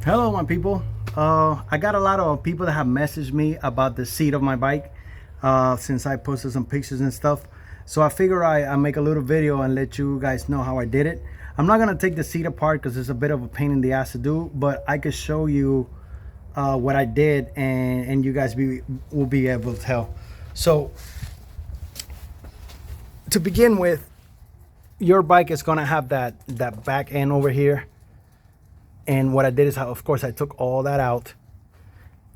Hello my people. I got a lot of people that have messaged me about the seat of my bike since I posted some pictures and stuff. So I figure I make a little video and let you guys know how I did it. I'm not gonna take the seat apart because it's a bit of a pain in the ass to do, but I could show you what I did, and you guys will be able to tell. So to begin with, your bike is gonna have that back end over here. And what I did is, of course, I took all that out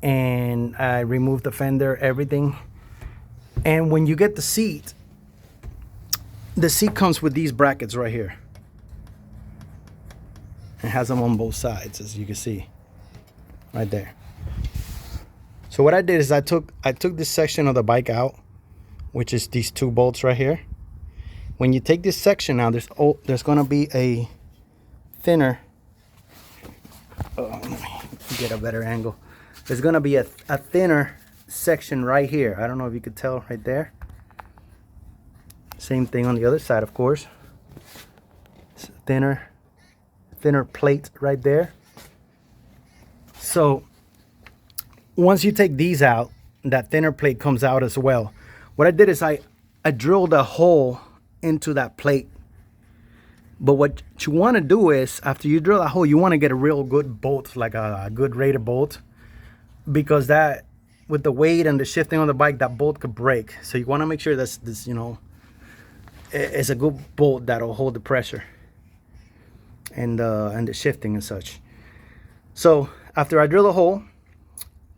and I removed the fender, everything. And when you get the seat comes with these brackets right here. It has them on both sides, as you can see, right there. So what I did is I took this section of the bike out, which is these two bolts right here. When you take this section out, there's gonna be a thinner. Let me get a better angle. There's gonna be a thinner section right here. I don't know if you could tell right there. Same thing on the other side, of course. It's a thinner plate right there. So once you take these out, that thinner plate comes out as well. What I did is I drilled a hole into that plate. But what you want to do is, after you drill that hole, you want to get a real good bolt, like a good rated bolt, because that, with the weight and the shifting on the bike, that bolt could break. So you want to make sure that's this, you know, it's a good bolt that'll hold the pressure and the shifting and such. So after I drill the hole,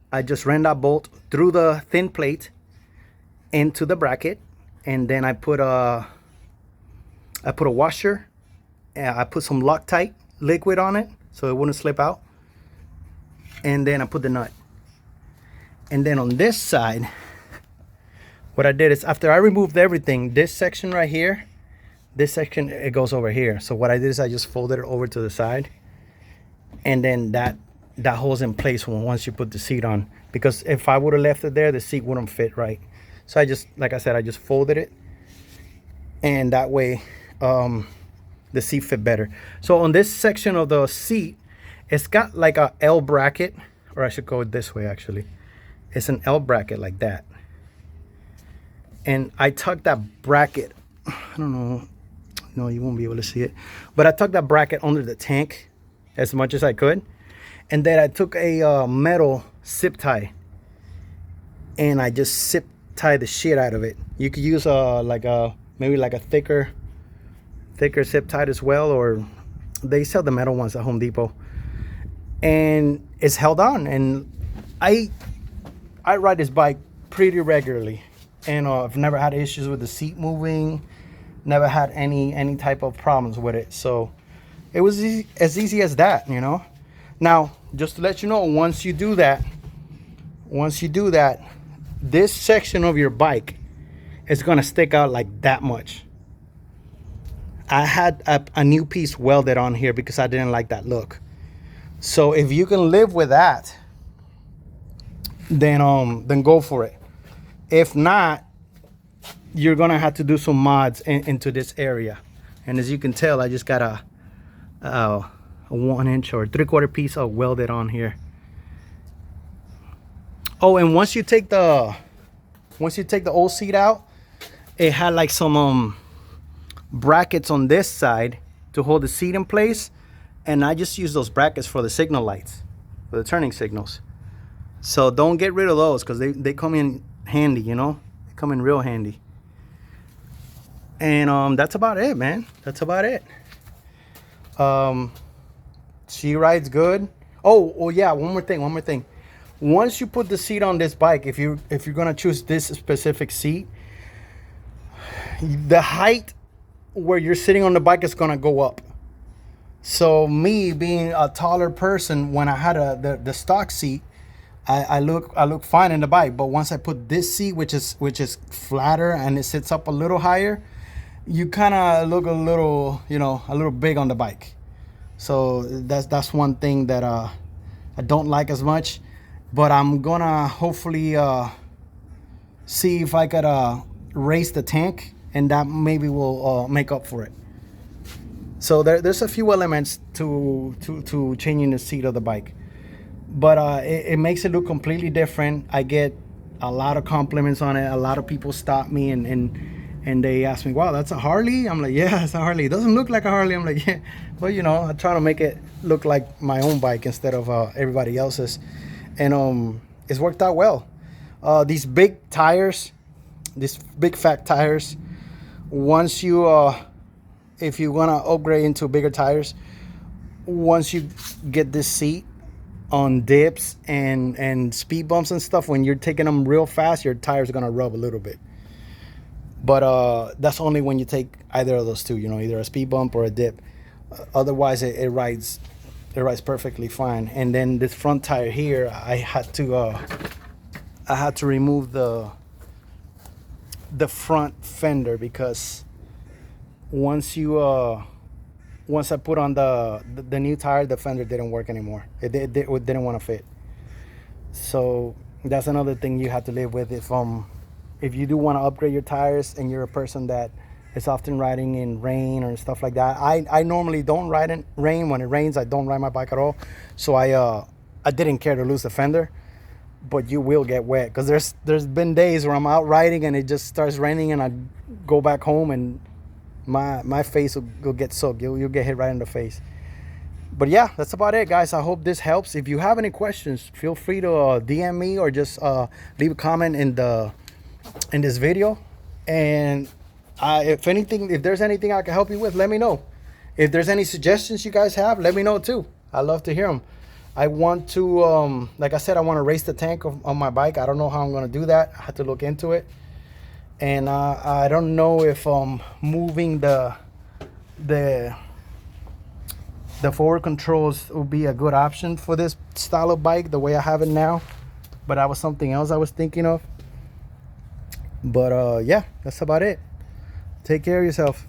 I just ran that bolt through the thin plate into the bracket, and then I put a washer. I put some Loctite liquid on it so it wouldn't slip out, and then I put the nut. And then on this side, what I did is, after I removed everything, this section right here, this section, it goes over here. So what I did is I just folded it over to the side, and then that holds in place once you put the seat on, because if I would have left it there, the seat wouldn't fit right. So I just, like I said, I just folded it, and that way the seat fit better. So on this section of the seat, it's got like a L bracket, or I should go this way actually. It's an L bracket like that. And I tucked that bracket, I don't know, no, you won't be able to see it, but I tucked that bracket under the tank as much as I could. And then I took a metal zip tie, and I just zip tie the shit out of it. You could use maybe like a thicker zip tie as well, or they sell the metal ones at Home Depot, and it's held on. And I ride this bike pretty regularly, and I've never had issues with the seat moving, never had any type of problems with it. So it was as easy as that, you know. Now, just to let you know, once you do that, this section of your bike is gonna stick out like that much. I had a new piece welded on here because I didn't like that look. So if you can live with that, then go for it. If not, you're gonna have to do some mods into this area. And as you can tell, I just got a 1 inch or 3/4 piece of welded on here. Oh, and once you take the old seat out, it had like some brackets on this side to hold the seat in place, and I just use those brackets for the signal lights, for the turning signals. So don't get rid of those, because they come in handy, you know. They come in real handy. And that's about it, man. That's about it. She rides good. Oh yeah, one more thing. Once you put the seat on this bike, if you're gonna choose this specific seat, the height where you're sitting on the bike is gonna go up. So me being a taller person, when I had the stock seat, I look fine in the bike. But once I put this seat, which is flatter and it sits up a little higher, you kind of look a little, you know, a little big on the bike. So that's one thing that I don't like as much. But I'm gonna hopefully see if I could raise the tank, and that maybe will make up for it. So there's a few elements to changing the seat of the bike. but it makes it look completely different. I get a lot of compliments on it. A lot of people stop me and they ask me, wow, that's a Harley? I'm like, yeah, it's a Harley. It doesn't look like a Harley. I'm like, yeah. Well, you know, I try to make it look like my own bike instead of everybody else's. And it's worked out well. These big tires, these big fat tires, once you, if you want to upgrade into bigger tires, once you get this seat on dips and speed bumps and stuff, when you're taking them real fast, your tires are going to rub a little bit. But that's only when you take either of those two, you know, either a speed bump or a dip. Otherwise, it rides perfectly fine. And then this front tire here, I had to remove the front fender, because once I put on the new tire, the fender didn't work anymore. It didn't want to fit. So that's another thing you have to live with if you do want to upgrade your tires and you're a person that is often riding in rain or stuff like that. I normally don't ride in rain. When it rains, I don't ride my bike at all. So I didn't care to lose the fender, but you will get wet, because there's been days where I'm out riding and it just starts raining and I go back home and my face will get soaked. You'll get hit right in the face. But yeah, that's about it, guys. I hope this helps. If you have any questions, feel free to DM me or just leave a comment in this video. And if there's anything I can help you with, let me know. If there's any suggestions you guys have, let me know too. I love to hear them. I want to, like I said, I want to raise the tank on my bike. I don't know how I'm going to do that. I have to look into it. And I don't know if moving the forward controls will be a good option for this style of bike the way I have it now. But that was something else I was thinking of. But yeah, that's about it. Take care of yourself.